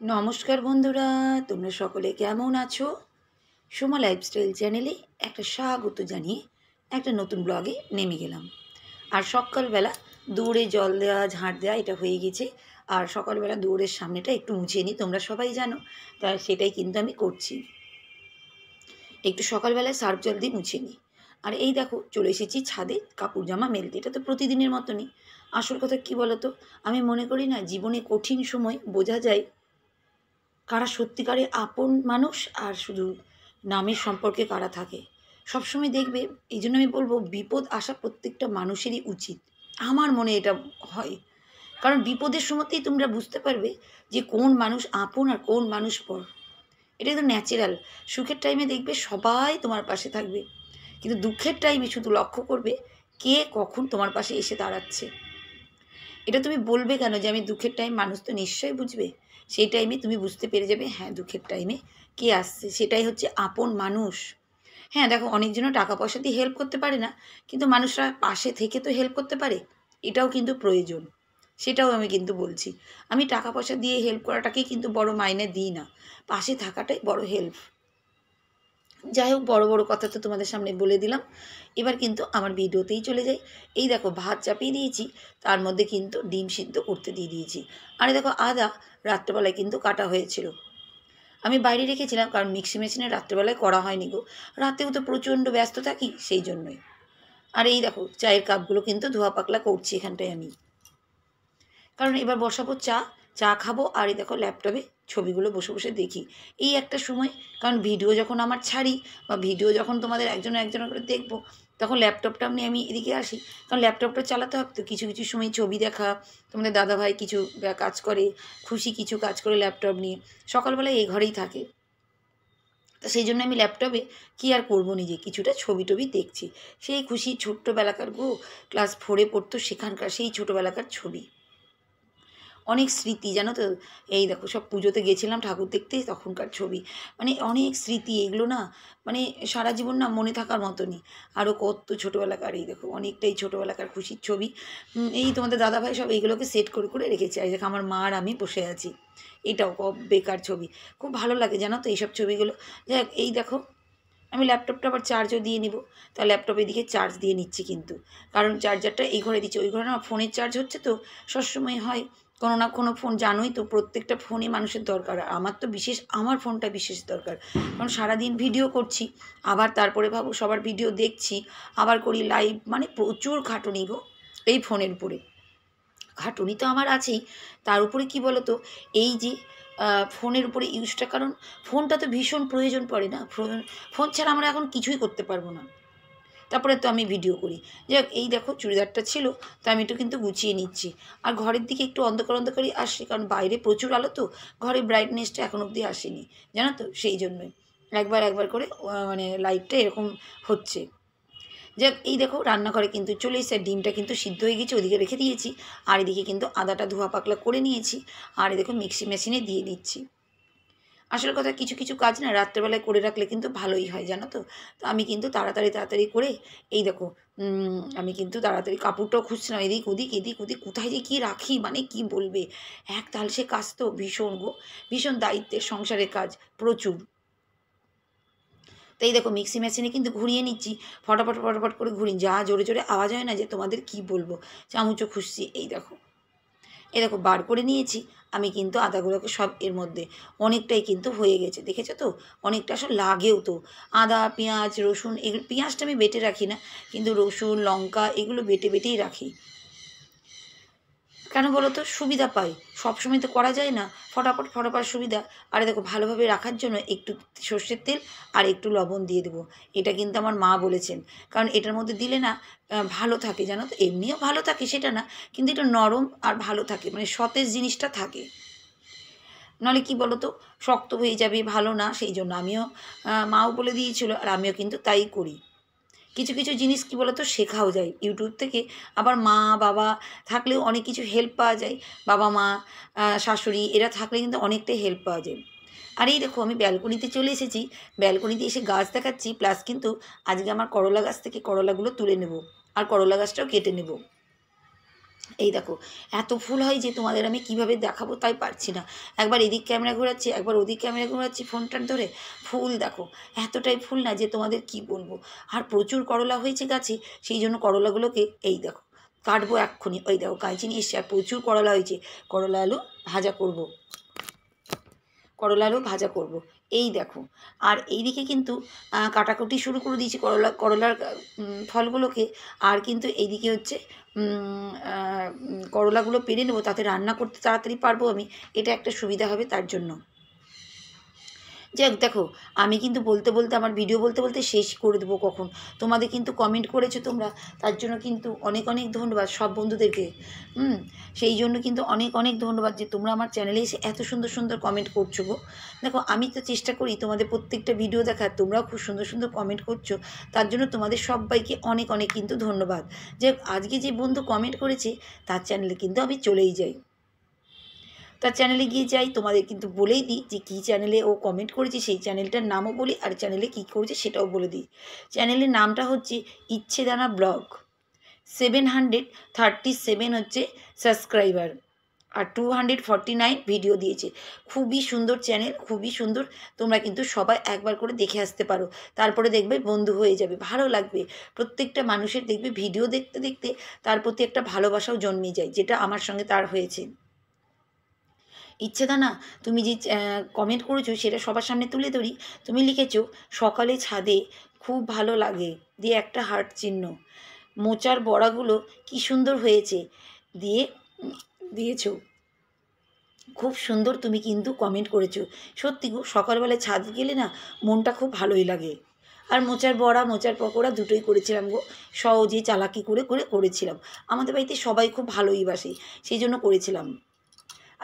নমস্কার বন্ধুরা, তোমরা সকলে কেমন আছো? সোমা লাইফস্টাইল চ্যানেলে একটা স্বাগত জানিয়ে একটা নতুন ব্লগে নেমে গেলাম। আর সকালবেলা দৌড়ে জল দেওয়া, ঝাঁট দেওয়া এটা হয়ে গেছে। আর সকালবেলা দৌড়ের সামনেটা একটু মুছে নিই, তোমরা সবাই জানো, তাই সেটাই কিন্তু আমি করছি। একটু সকালবেলায় সার্ফ জল দিয়ে মুছে নিই। আর এই দেখো চলে এসেছি ছাদে কাপড় জামা মেলতে। এটা তো প্রতিদিনের মতনই। আসল কথা কী বলো তো, আমি মনে করি না জীবনে কঠিন সময় বোঝা যায় কারা সত্যিকারের আপন মানুষ আর শুধু নামের সম্পর্কে কারা থাকে। সবসময় দেখবে, এই জন্য আমি বলবো বিপদ আসা প্রত্যেকটা মানুষেরই উচিত। আমার মনে এটা হয়, কারণ বিপদের সময়তেই তোমরা বুঝতে পারবে যে কোন মানুষ আপন আর কোন মানুষ পর। এটা তো ন্যাচারাল। সুখের টাইমে দেখবে সবাই তোমার পাশে থাকবে, কিন্তু দুঃখের টাইমে শুধু লক্ষ্য করবে কে কখন তোমার পাশে এসে দাঁড়াচ্ছে। এটা তুমি বলবে কেন যে আমি দুঃখের টাইম, মানুষ তো নিশ্চয়ই বুঝবে। সেই টাইমে তুমি বুঝতে পেরে যাবে হ্যাঁ দুঃখের টাইমে কে আসছে, সেটাই হচ্ছে আপন মানুষ। হ্যাঁ দেখো, অনেকজনও টাকা পয়সা দিয়ে হেল্প করতে পারে না, কিন্তু মানুষরা পাশে থেকে তো হেল্প করতে পারে। এটাও কিন্তু প্রয়োজন, সেটাও আমি কিন্তু বলছি। আমি টাকা পয়সা দিয়ে হেল্প করাটাকেই কিন্তু বড় মাইনে দিই না, পাশে থাকাটাই বড় হেল্প। যাই হোক, বড় বড় কথা তো তোমাদের সামনে বলে দিলাম। এবার কিন্তু আমার ভিডিওতেই চলে যাই। এই দেখো ভাত চাপিয়ে দিয়েছি, তার মধ্যে কিন্তু ডিম সিদ্ধ করতে দিয়ে দিয়েছি। আর দেখো আদা রাত্রেবেলায় কিন্তু কাটা হয়েছিল, আমি বাইরে রেখেছিলাম, কারণ মিক্সি মেশিনে রাত্রেবেলায় করা হয়নি গো। রাতেও তো প্রচণ্ড ব্যস্ত থাকি, সেই জন্যই। আর এই দেখো চায়ের কাপগুলো কিন্তু ধোয়া পাকলা করছি এখানটায় আমি, কারণ এবার বসাবো চা। চা খাবো আর এই দেখো ল্যাপটপে ছবিগুলো বসে বসে দেখি। এই একটা সময়, কারণ ভিডিও যখন আমার ছাড়ি বা ভিডিও যখন তোমাদের একজন একজন করে দেখবো, তখন ল্যাপটপটা নিয়ে আমি এদিকে আসি। কারণ ল্যাপটপটা চালাতে হবে তো, কিছু কিছু সময় ছবি দেখা। তোমাদের দাদাভাই কিছু কাজ করে, খুশি কিছু কাজ করে ল্যাপটপ নিয়ে, সকালবেলায় এই ঘরেই থাকে। তা সেই জন্য আমি ল্যাপটপে কী আর করবো, নিজে কিছুটা ছবি টবি দেখছি। সেই খুশি ছোট্টোবেলাকার গো, ক্লাস 4-এ পড়তো সেখানকার সেই ছোটোবেলাকার ছবি, অনেক স্মৃতি জানো তো। এই দেখো সব পুজোতে গেছিলাম ঠাকুর দেখতে, তখনকার ছবি, মানে অনেক স্মৃতি এগুলো না, মানে সারা জীবন না মনে থাকার মতনই। আরও কত ছোটোবেলাকার, এই দেখো অনেকটাই ছোটোবেলাকার খুশির ছবি। এই তোমাদের দাদাভাই সব এইগুলোকে সেট করে করে রেখেছে। আর দেখো আমার মা আর আমি বসে আছি, এটাও বেকার ছবি। খুব ভালো লাগে জানো তো এইসব ছবিগুলো। যাই হোক, এই দেখো আমি ল্যাপটপটা আবার চার্জও দিয়ে নিব। তা ল্যাপটপের দিকে চার্জ দিয়ে নিচ্ছি কিন্তু, কারণ চার্জারটা এই ঘরে দিচ্ছি, ওই ঘরে না ফোনের চার্জ হচ্ছে তো সবসময় হয়। কোনো না কোনো ফোন, জানোই তো প্রত্যেকটা ফোনই মানুষের দরকার। আর আমার তো বিশেষ, আমার ফোনটা বিশেষ দরকার, কারণ সারাদিন ভিডিও করছি, আবার তারপরে ভাবো সবার ভিডিও দেখছি, আবার করি লাইভ, মানে প্রচুর খাটুনি গো এই ফোনের উপরে। খাটুনি তো আমার আছেই, তার উপরে কি বলো তো, এই যে ফোনের উপরে ইউজটা, কারণ ফোনটা তো ভীষণ প্রয়োজন পড়ে না। ফোন ছাড়া আমরা এখন কিছুই করতে পারবো না। তারপরে তো আমি ভিডিও করি। যাক, এই দেখো চুড়িদারটা ছিল, তো আমি একটু কিন্তু গুছিয়ে নিচ্ছি। আর ঘরের দিকে একটু অন্ধকার অন্ধকারই আসছে, কারণ বাইরে প্রচুর আলো তো, ঘরের ব্রাইটনেসটা এখন অবধি আসেনি জানো তো, সেই জন্যই একবার একবার করে মানে লাইটটা এরকম হচ্ছে। যাক, এই দেখো রান্নাঘরে কিন্তু চলে এসে ডিমটা কিন্তু সিদ্ধ হয়ে গেছে, ওদিকে রেখে দিয়েছি। আর এদিকে কিন্তু আদাটা ধোয়া পাকলা করে নিয়েছি, আর এই দেখো মিক্সি মেশিনে দিয়ে দিচ্ছি। আসল কথা, কিছু কিছু কাজ না রাত্রেবেলায় করে রাখলে কিন্তু ভালোই হয় জানো তো। তো আমি কিন্তু তাড়াতাড়ি তাড়াতাড়ি করে, এই দেখো আমি কিন্তু তাড়াতাড়ি কাপড়টাও খুঁজছিলাম, এদিক ওদিক এদিক ওদিক, কোথায় যে কী রাখি, মানে কি বলবে। এক তালসে কাজ তো, ভীষণ গো, ভীষণ দায়িত্বের সংসারের কাজ প্রচুর। তো এই দেখো মিক্সি মেশিনে কিন্তু ঘুরিয়ে নিচ্ছি, ফটাফট ফটাফট করে ঘুরি, যা জোরে জোরে আওয়াজ হয় না যে তোমাদের কি বলবো। চামচও খুঁজছি, এই দেখো, এই দেখো বার করে নিয়েছি। আমি কিন্তু আদাগুলোকে সব এর মধ্যে, অনেকটাই কিন্তু হয়ে গেছে, দেখেছো তো, অনেকটা আসলে লাগেও তো। আদা পেঁয়াজ রসুন, এগুলো পেঁয়াজটা আমি বেটে রাখি না, কিন্তু রসুন লঙ্কা এগুলো বেটে বেটেই রাখি। কেন বলো তো, সুবিধা পাই, সবসময় তো করা যায় না, ফটাফট ফটাফট সুবিধা। আর দেখো ভালোভাবে রাখার জন্য একটু সর্ষের তেল আর একটু লবণ দিয়ে দেবো। এটা কিন্তু আমার মা বলেছেন, কারণ এটার মধ্যে দিলে না ভালো থাকে জানো তো, এমনিও ভালো থাকে সেটা না, কিন্তু এটা নরম আর ভালো থাকে, মানে সতেজ জিনিসটা থাকে। নাহলে কি বলো তো, শক্ত হয়ে যাবে, ভালো না, সেই জন্য আমিও, মাও বলে দিয়েছিল আর আমিও কিন্তু তাই করি। কিছু কিছু জিনিস কি বলতো শেখাও যায় ইউটিউব থেকে, আবার মা বাবা থাকলেও অনেক কিছু হেল্প পাওয়া যায়। বাবা মা শাশুড়ি এরা থাকলে কিন্তু অনেকটাই হেল্প পাওয়া যায়। আর এই দেখো আমি ব্যালকনিতে চলে এসেছি, ব্যালকনিতে এসে গাছ দেখাচ্ছি, প্লাস কিন্তু আজকে আমার করলা গাছ থেকে করলাগুলো তুলে নেব, আর করলা গাছটাও কেটে নেব। এই দেখো এত ফুল হয় যে তোমাদের আমি কিভাবে দেখাবো তাই পারছি না। একবার এদিক ক্যামেরা ঘোরাচ্ছি, একবার ওদিক ক্যামেরা ঘোরাচ্ছি ফোনটার ধরে। ফুল দেখো এতটাই ফুল না যে তোমাদের কি বলবো। আর প্রচুর করলা হয়েছে গাছে, সেই জন্য করলাগুলোকে এই দেখো কাটবো এক্ষুনি। ওই দেখো কাঁচি নিয়ে এসছে, আর প্রচুর করলা হয়েছে। করলা আলু ভাজা করব, করলা আলু ভাজা করব। এই দেখো আর এইদিকে কিন্তু কাটাকুটি শুরু করে দিয়েছি করলার ফলগুলোকে। আর কিন্তু এইদিকে হচ্ছে করলাগুলো পেরে নেবো, তাতে রান্না করতে তাড়াতাড়ি পারবো আমি, এটা একটা সুবিধা হবে তার জন্য। যাক দেখো আমি কিন্তু বলতে বলতে আমার ভিডিও বলতে বলতে শেষ করে দেবো কখন। তোমাদের কিন্তু কমেন্ট করেছো তোমরা, তার জন্য কিন্তু অনেক অনেক ধন্যবাদ সব বন্ধুদেরকে। সেই জন্য কিন্তু অনেক অনেক ধন্যবাদ যে তোমরা আমার চ্যানেলে এসে এত সুন্দর সুন্দর কমেন্ট করছো গো। দেখো আমি তো চেষ্টা করি তোমাদের প্রত্যেকটা ভিডিও দেখার, তোমরাও খুব সুন্দর সুন্দর কমেন্ট করছো, তার জন্য তোমাদের সবাইকে অনেক অনেক কিন্তু ধন্যবাদ। যে আজকে যে বন্ধু কমেন্ট করেছে তার চ্যানেলে কিন্তু আমি চলেই যাই, তার চ্যানেলে গিয়ে যাই, তোমাদের কিন্তু বলেই দিই যে কী চ্যানেলে ও কমেন্ট করেছে, সেই চ্যানেলটার নামও বলি, আর চ্যানেলে কী করেছে সেটাও বলে দিই। চ্যানেলের নামটা হচ্ছে ইচ্ছেদানা ব্লগ। 737 হচ্ছে সাবস্ক্রাইবার, আর 249 ভিডিও দিয়েছে। খুবই সুন্দর চ্যানেল, খুবই সুন্দর। তোমরা কিন্তু সবাই একবার করে দেখে আসতে পারো, তারপরে দেখবে বন্ধু হয়ে যাবে, ভালো লাগবে। প্রত্যেকটা মানুষের দেখবে ভিডিও দেখতে দেখতে তার প্রতি একটা ভালোবাসাও জন্মে যায়, যেটা আমার সঙ্গে তার হয়েছে। ইচ্ছেদানা তুমি যে কমেন্ট করেছো সেটা সবার সামনে তুলে ধরি। তুমি লিখেছো সকালে ছাদে খুব ভালো লাগে দিয়ে একটা হার্ট চিহ্ন, মোচার বড়াগুলো কি সুন্দর হয়েছে দিয়ে দিয়েছো। খুব সুন্দর তুমি কিন্তু কমেন্ট করেছো। সত্যি গো সকালবেলায় ছাদ গেলে না মনটা খুব ভালোই লাগে। আর মোচার বড়া মোচার পকোড়া দুটোই করেছিলাম গো, সহজে চালাকি করে করে করেছিলাম। আমাদের বাড়িতে সবাই খুব ভালোই বাসে, সেই জন্য করেছিলাম।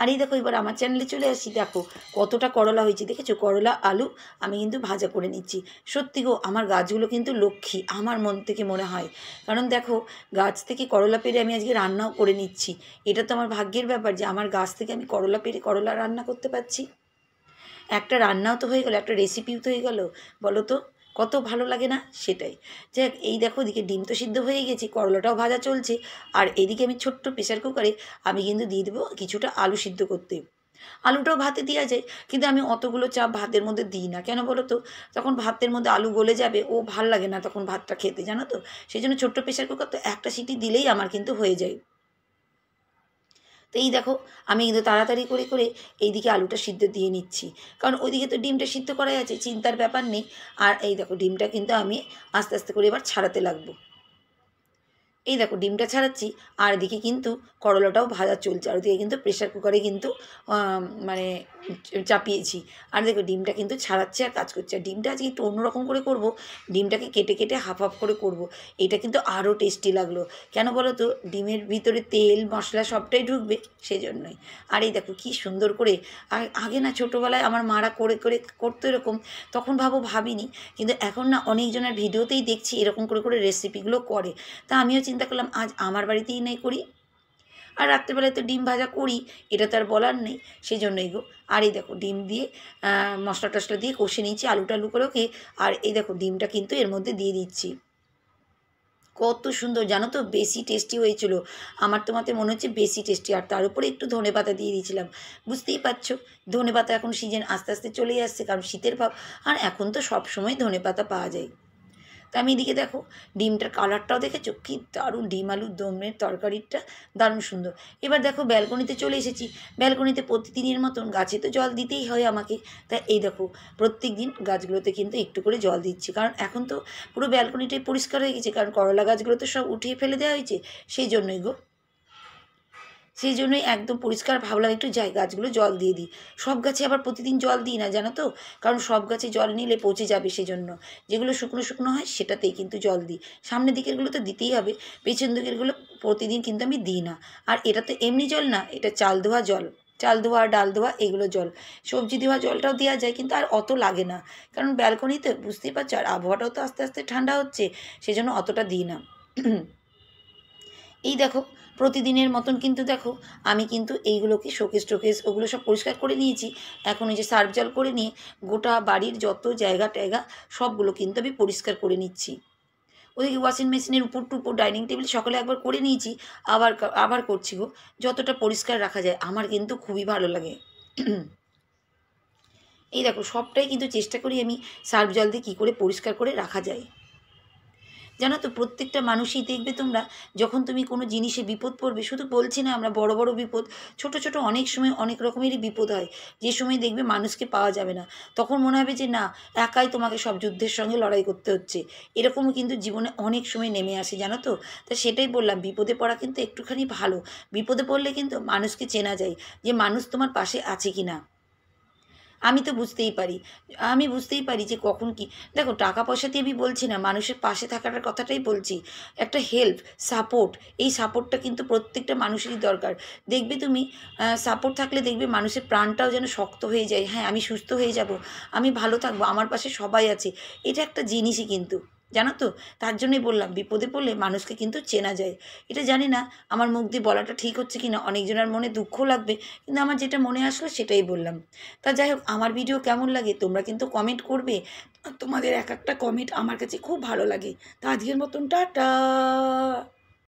আর এই দেখো এবার আমার চ্যানেলে চলে আসি, দেখো কতটা করলা হয়েছে দেখেছো। করলা আলু আমি কিন্তু ভাজা করে নিচ্ছি। সত্যি গো আমার গাছগুলো কিন্তু লক্ষ্মী, আমার মন থেকে মনে হয়। কারণ দেখো গাছ থেকে করলা পেড়ে আমি আজকে রান্নাও করে নিচ্ছি। এটা তো আমার ভাগ্যের ব্যাপার যে আমার গাছ থেকে আমি করলা পেড়ে করলা রান্না করতে পারছি। একটা রান্নাও তো হয়ে গেল, একটা রেসিপিও তো হয়ে গেল, বলো তো কত ভালো লাগে না। সেটাই। যাক এই দেখো এদিকে ডিম তো সিদ্ধ হয়ে গেছে, করলাটাও ভাজা চলছে। আর এদিকে আমি ছোট্ট প্রেশার কুকারে আমি কিন্তু দিয়ে দেবো কিছুটা আলু সিদ্ধ করতে। আলুটাও ভাতে দেওয়া যায়, কিন্তু আমি অতগুলো চাপ ভাতের মধ্যে দিই না। কেন বলো তো, তখন ভাতের মধ্যে আলু গলে যাবে, ও ভাল লাগে না তখন ভাতটা খেতে, জানো তো। সেই জন্য ছোট্ট প্রেশার কুকার তো একটা সিটি দিলেই আমার কিন্তু হয়ে যায়। তো এই দেখো আমি কিন্তু তাড়াতাড়ি করে করে এইদিকে আলুটা সিদ্ধ দিয়ে নিচ্ছি, কারণ ওইদিকে তো ডিমটা সিদ্ধ করাই আছে, চিন্তার ব্যাপার নেই। আর এই দেখো ডিমটা কিন্তু আমি আস্তে আস্তে করে এবার ছাড়াতে লাগবো। এই দেখো ডিমটা ছাড়াচ্ছি, আর এদিকে কিন্তু করলাটাও ভাজা চলছে, আর ওদিকে কিন্তু প্রেশার কুকারে কিন্তু মানে চাপিয়েছি। আর দেখো ডিমটা কিন্তু ছাড়াচ্ছে আর কাজ করছে। আর ডিমটা আজকে একটু অন্যরকম করে করব, ডিমটাকে কেটে কেটে হাফ হাফ করে করব। এটা কিন্তু আরও টেস্টি লাগলো। কেন বলো তো, ডিমের ভিতরে তেল মশলা সবটাই ঢুকবে, সেজন্যই। আর এই দেখো কী সুন্দর করে, আর আগে না ছোটোবেলায় আমার মারা করে করে করতো এরকম, তখন ভাবিনি, কিন্তু এখন না অনেকজনের ভিডিওতেই দেখছি এরকম করে করে রেসিপিগুলো করে। তা আমিও চিন্তা করলাম আজ আমার বাড়িতেই নাই করি। আর রাত্রেবেলায় তো ডিম ভাজা করি, এটা তো আর বলার নেই, সেই জন্যই গো। আর এই দেখো ডিম দিয়ে মশলা টশলা দিয়ে কষে নিচ্ছি আলু টালু করেওকে। আর এই দেখো ডিমটা কিন্তু এর মধ্যে দিয়ে দিচ্ছি। কত সুন্দর জানো তো, বেশি টেস্টি হয়েছিল। আমার তোমাতে মনে হচ্ছে বেশি টেস্টি। আর তার উপরে একটু ধনেপাতা দিয়ে দিয়েছিলাম। বুঝতেই পারছো ধনেপাতা এখন সিজন আস্তে আস্তে চলেই আসছে, কারণ শীতের ভাব। আর এখন তো সব সময় ধনেপাতা পাওয়া যায়। তা আমি এদিকে দেখো ডিমটার কালারটাও দেখেছো কি দারুণ, ডিম আলুর দমের তরকারিটা দারুণ সুন্দর। এবার দেখো ব্যালকনিতে চলে এসেছি। ব্যালকনিতে প্রতিদিনের মতন গাছে তো জল দিতেই হয় আমাকে। তাই এই দেখো প্রত্যেক দিন গাছগুলোতে কিন্তু একটু করে জল দিচ্ছি, কারণ এখন তো পুরো ব্যালকনিটাই পরিষ্কার হয়ে গেছে, কারণ করলা গাছগুলো তো সব উঠিয়ে ফেলে দেওয়া হয়েছে, সেই জন্যই গো। সেই জন্যই একদম পরিষ্কার ভাবলাম একটু যাই গাছগুলো জল দিয়ে দিই। সব গাছে আবার প্রতিদিন জল দিই না জানো তো, কারণ সব গাছে জল নিলে পচে যাবে, সেজন্য যেগুলো শুকনো শুকনো হয় সেটাতেই কিন্তু জল দিই। সামনের দিকেরগুলো তো দিতেই হবে, পেছন দিকেরগুলো প্রতিদিন কিন্তু আমি দিই না। আর এটা তো এমনি জল না, এটা চাল ধোয়া জল, চাল ধোয়া ডাল ধোয়া এগুলো জল। সবজি দেওয়া জলটাও দেওয়া যায়, কিন্তু আর অত লাগে না, কারণ ব্যালকনিতে বুঝতেই পারছো, আর আবহাওয়াটাও তো আস্তে আস্তে ঠান্ডা হচ্ছে, সেজন্য অতটা দিই না। এই দেখো প্রতিদিনের মতন কিন্তু দেখো আমি কিন্তু এইগুলোকে শোকেস টোকেস ওগুলো সব পরিষ্কার করে নিয়েছি। এখন এই যে সার্ফ জল করে নিয়ে গোটা বাড়ির যত জায়গা টায়গা সবগুলো কিন্তু আমি পরিষ্কার করে নিচ্ছি। ওদিকে ওয়াশিং মেশিনের উপর টুপর ডাইনিং টেবিল সকালে একবার করে নিয়েছি, আবার আবার করছি গো। যতটা পরিষ্কার রাখা যায় আমার কিন্তু খুবই ভালো লাগে। এই দেখো সবটাই কিন্তু চেষ্টা করি আমি সার্ফ জল দিয়ে কী করে পরিষ্কার করে রাখা যায়। জানো তো প্রত্যেকটা মানুষই দেখবে তোমরা, যখন তুমি কোনো জিনিসে বিপদ পড়বে, শুধু বলছি না আমরা, বড় বড় বিপদ, ছোট ছোট অনেক সময় অনেক রকমেরই বিপদ হয়, যে সময় দেখবে মানুষকে পাওয়া যাবে না, তখন মনে হবে যে না, একাই তোমাকে সব যুদ্ধের সঙ্গে লড়াই করতে হচ্ছে। এরকমও কিন্তু জীবনে অনেক সময় নেমে আসে, জানো তো। তা সেটাই বললাম, বিপদে পড়া কিন্তু একটুখানি ভালো। বিপদে পড়লে কিন্তু মানুষকে চেনা যায়, যে মানুষ তোমার পাশে আছে কি না। আমি তো বুঝতেই পারি, আমি বুঝতেই পারি যে কখন কি, দেখো টাকা পয়সা দিয়ে আমি বলছি না, মানুষের পাশে থাকার কথাটাই বলছি। একটা হেল্প, সাপোর্ট, এই সাপোর্টটা কিন্তু প্রত্যেকটা মানুষেরই দরকার। দেখবে তুমি সাপোর্ট থাকলে দেখবে মানুষের প্রাণটাও যেন শক্ত হয়ে যায়। হ্যাঁ, আমি সুস্থ হয়ে যাব, আমি ভালো থাকবো, আমার পাশে সবাই আছে। এটা একটা জিনিসই কিন্তু, জানো তো। তার জন্যই বললাম, বিপদে পড়লে মানুষকে কিন্তু চেনা যায়। এটা জানি না আমার মুখ দিয়ে বলাটা ঠিক হচ্ছে কি না, অনেকজনের মনে দুঃখ লাগবে, কিন্তু আমার যেটা মনে আসলো সেটাই বললাম। তা যাই হোক, আমার ভিডিও কেমন লাগে তোমরা কিন্তু কমেন্ট করবে। তোমাদের এক একটা কমেন্ট আমার কাছে খুব ভালো লাগে। তা আজকের মতন টাটা।